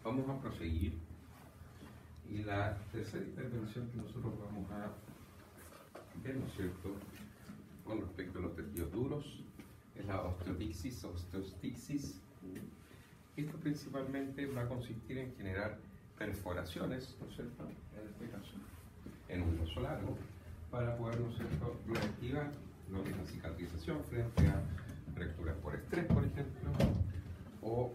Vamos a proseguir. Y la tercera intervención que nosotros vamos a ver, ¿no es cierto?, con respecto a los tejidos duros, es la osteopixis, osteostixis. Esto principalmente va a consistir en generar perforaciones, ¿no es cierto?, en este caso, en un hueso largo, para poder, ¿no es cierto?, reactivar lo que es la cicatrización frente a fracturas por estrés, por ejemplo, o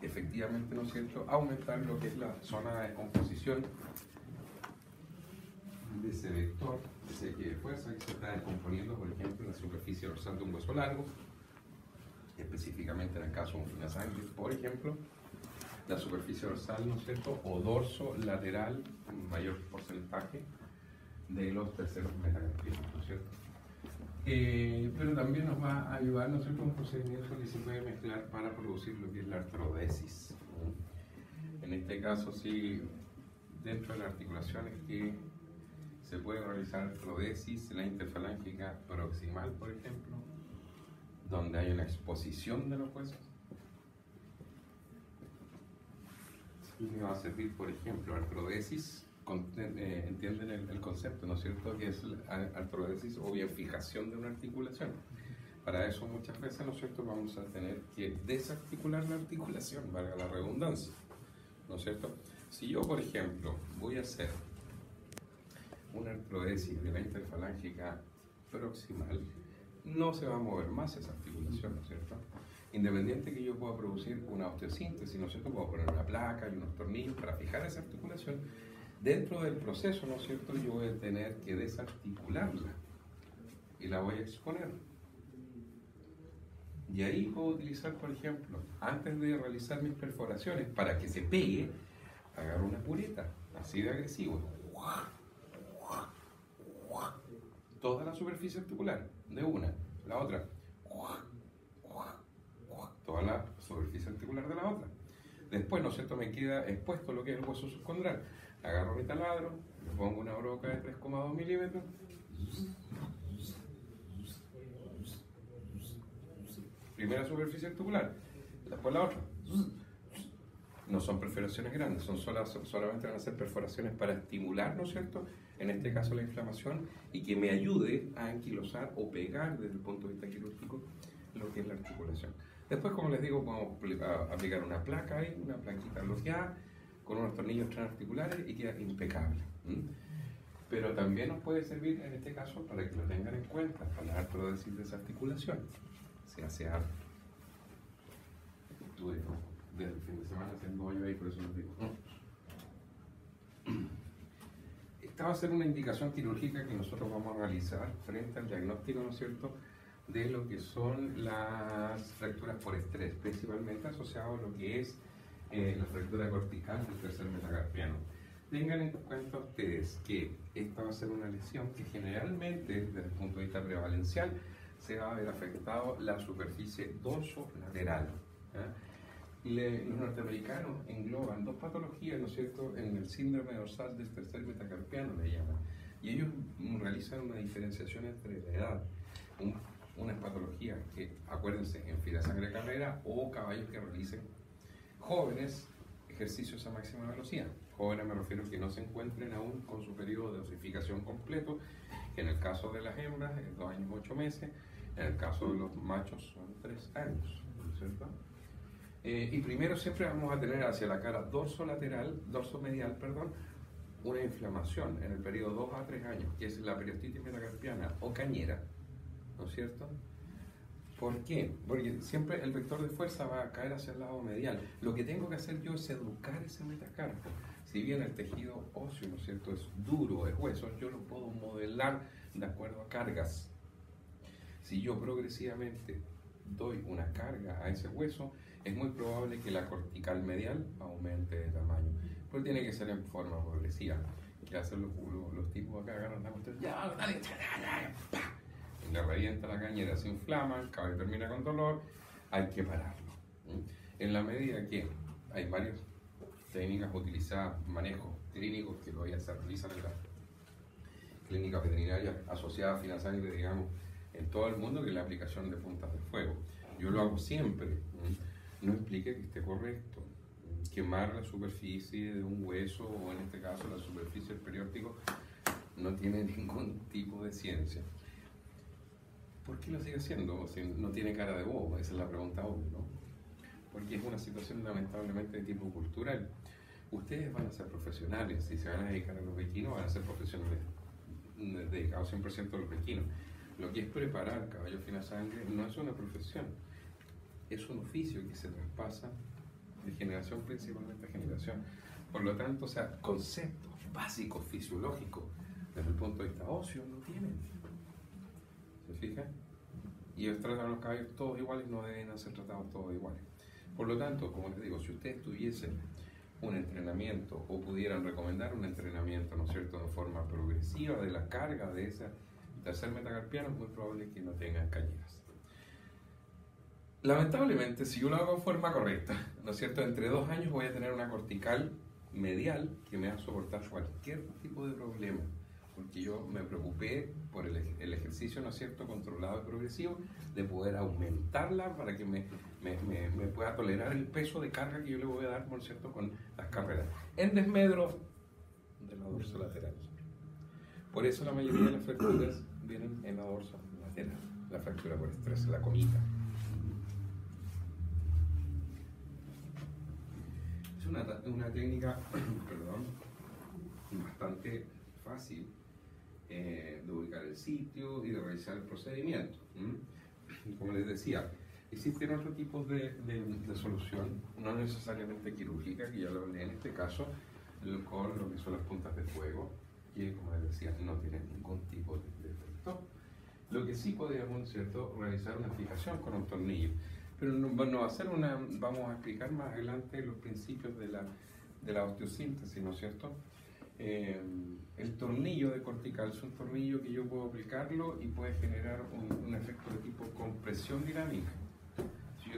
efectivamente, ¿no es cierto?, aumentar lo que es la zona de composición de ese vector, de ese eje de fuerza que se está descomponiendo, por ejemplo, en la superficie dorsal de un hueso largo, específicamente en el caso de un finasanguis, por ejemplo, la superficie dorsal, ¿no es cierto?, o dorso lateral, en mayor porcentaje de los terceros metacarpianos, ¿no es cierto? Pero también nos va a ayudar, ¿no es cierto?, un procedimiento que se puede mezclar para producir lo que es la artrodesis. En este caso, sí, dentro de las articulaciones que se puede realizar artrodesis, la interfalángica proximal, por ejemplo, donde hay una exposición de los huesos. Y me va a servir, por ejemplo, artrodesis. Entienden el concepto, ¿no es cierto?, que es artrodesis o bien fijación de una articulación. Para eso muchas veces, ¿no es cierto?, vamos a tener que desarticular la articulación, valga la redundancia, ¿no es cierto? Si yo, por ejemplo, voy a hacer una artrodesis de la interfalángica proximal, no se va a mover más esa articulación, ¿no es cierto? Independiente que yo pueda producir una osteosíntesis, ¿no es cierto?, puedo poner una placa y unos tornillos para fijar esa articulación. Dentro del proceso, ¿no es cierto?, yo voy a tener que desarticularla y la voy a exponer. Y ahí puedo utilizar, por ejemplo, antes de realizar mis perforaciones, para que se pegue, agarro una pureta, así de agresivo. Toda la superficie articular, de una, la otra. Toda la superficie articular de la otra. Después, ¿no es cierto?, me queda expuesto lo que es el hueso subcondral. Agarro mi taladro, le pongo una broca de 3,2 milímetros. Primera superficie articular, después la otra. No son perforaciones grandes, solamente van a ser perforaciones para estimular, ¿no es cierto?, en este caso la inflamación, y que me ayude a anquilosar o pegar desde el punto de vista quirúrgico lo que es la articulación. Después, como les digo, podemos aplicar una placa ahí, una plaquita bloqueada, con unos tornillos transarticulares y queda impecable. Pero también nos puede servir en este caso para que lo tengan en cuenta, para la artrodesis de esa articulación. Se hace harto. Estuve desde el fin de semana haciendo hoyo ahí, por eso les digo. Esta va a ser una indicación quirúrgica que nosotros vamos a realizar frente al diagnóstico, ¿no es cierto?, de lo que son las fracturas por estrés, principalmente asociado a lo que es la fractura cortical del tercer metacarpiano. Tengan en cuenta ustedes que esta va a ser una lesión que generalmente, desde el punto de vista prevalencial, se va a ver afectado la superficie dorso-lateral. Los norteamericanos engloban dos patologías, ¿no es cierto?, en el síndrome dorsal del tercer metacarpiano, le llaman. Y ellos realizan una diferenciación entre la edad. Unas patologías que, acuérdense, en fila sangre carrera o caballos que realicen jóvenes ejercicios a máxima velocidad. Jóvenes me refiero a que no se encuentren aún con su periodo de osificación completo, que en el caso de las hembras es 2 años 8 meses, en el caso de los machos son 3 años, ¿no es cierto? Y primero siempre vamos a tener hacia la cara dorso-medial, una inflamación en el periodo 2 a 3 años, que es la periostitis metacarpiana o cañera, ¿no es cierto? ¿Por qué? Porque siempre el vector de fuerza va a caer hacia el lado medial. Lo que tengo que hacer yo es educar ese metacarpo. Si bien el tejido óseo, ¿no es cierto?, es duro, es hueso, yo lo puedo modelar de acuerdo a cargas. Si yo progresivamente doy una carga a ese hueso, es muy probable que la cortical medial aumente de tamaño. Pero tiene que ser en forma progresiva. ¿Qué hacen los tipos acá? Agarran la cuestión, ya, dale, ¡pa! Y le revienta la cañera, se inflama, el caballo termina con dolor, hay que pararlo. En la medida que hay varias técnicas utilizadas, manejos clínicos que todavía se realizan en la clínica veterinaria asociada a finansangre, digamos, en todo el mundo, que es la aplicación de puntas de fuego. Yo lo hago siempre. No implica que esté correcto. quemar la superficie de un hueso, o en este caso la superficie del perióstico, no tiene ningún tipo de ciencia. ¿Por qué lo sigue haciendo? O sea, no tiene cara de bobo, esa es la pregunta obvia, ¿no? Porque es una situación lamentablemente de tipo cultural. Ustedes van a ser profesionales, si se van a dedicar a los equinos, van a ser profesionales dedicados 100% a los equinos. Lo que es preparar caballo fina sangre no es una profesión, es un oficio que se traspasa de generación principalmente a generación. Por lo tanto, o sea, conceptos básicos fisiológicos desde el punto de vista óseo no tienen. ¿Se fijan? Y ellos tratan a los caballos todos iguales, no deben ser tratados todos iguales. Por lo tanto, como les digo, si ustedes tuviesen un entrenamiento o pudieran recomendar un entrenamiento, ¿no es cierto?, de forma progresiva de la carga de ese tercer metacarpiano, es muy probable que no tengan cañeras. Lamentablemente, si yo lo hago de forma correcta, ¿no es cierto?, entre 2 años voy a tener una cortical medial que me va a soportar cualquier tipo de problema, porque yo me preocupé por el ejercicio, ¿no es cierto?, controlado y progresivo, de poder aumentarla para que me pueda tolerar el peso de carga que yo le voy a dar, ¿no es cierto?, con las carreras, en desmedro de la dorsolateral. Por eso la mayoría de las fracturas vienen en la dorsolateral, la fractura por estrés, la comita. Es una técnica, perdón, bastante fácil de ubicar el sitio y de realizar el procedimiento. Como les decía, existen otros tipos de solución, no necesariamente quirúrgica, que ya lo hablé en este caso, con lo que son las puntas de fuego, que como les decía no tienen ningún tipo de efecto. Lo que sí podríamos, ¿cierto?, realizar una fijación con un tornillo, pero no va a ser vamos a explicar más adelante los principios de la osteosíntesis, ¿no es cierto? El tornillo de cortical es un tornillo que yo puedo aplicarlo y puede generar un efecto de tipo compresión dinámica. Si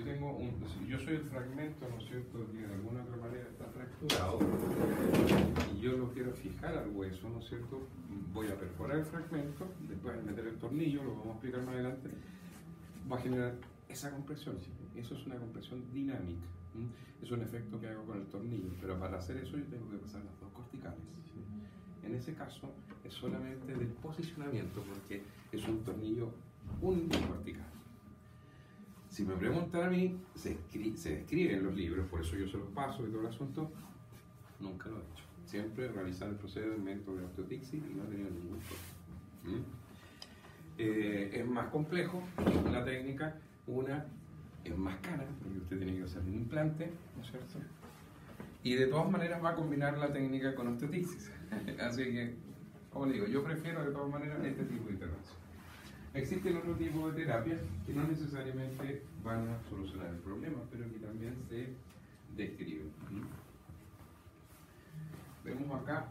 yo soy el fragmento, ¿no es cierto?, que de alguna otra manera está fracturado y yo lo quiero fijar al hueso, ¿no es cierto?, voy a perforar el fragmento, después meter el tornillo, lo vamos a explicar más adelante, va a generar esa compresión. Eso es una compresión dinámica, es un efecto que hago con el tornillo, pero para hacer eso yo tengo que pasar las 2 corticales. En ese caso es solamente del posicionamiento, porque es un tornillo unicortical. Si me preguntan a mí, se describe en los libros, por eso yo se los paso y todo el asunto, nunca lo he hecho. Siempre realizar el procedimiento de osteotixis y no he tenido ningún problema. Es más complejo la técnica, es más cara, porque usted tiene que hacer un implante, ¿no es cierto? Y de todas maneras va a combinar la técnica con osteotixis. Así que, como le digo, yo prefiero de todas maneras este tipo de intervención. Existen otros tipos de terapias que no necesariamente van a solucionar el problema, pero que también se describen. Vemos acá,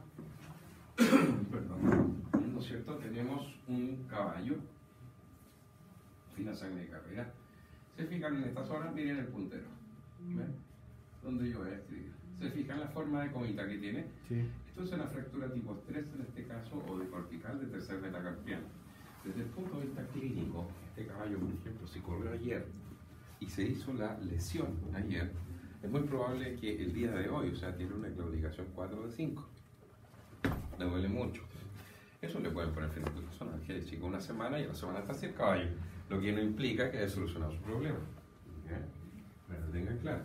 perdón, ¿no es cierto? Tenemos un caballo, fina sangre de carrera. Se fijan en esta zona, miren el puntero, ¿ven? Donde yo voy a escribir. Se fijan la forma de comita que tiene. Sí. Esto es una fractura tipo 3 en este caso, o de cortical de tercer metacarpiano. Desde el punto de vista clínico, este caballo, por ejemplo, si corrió ayer y se hizo la lesión ayer, es muy probable que el día de hoy, o sea, tiene una claudicación 4 de 5. Le duele mucho. Eso le pueden poner fenotipos analgésicos una semana y a la semana está así el caballo, lo que no implica que haya solucionado su problema. ¿Okay? Pero tengan claro.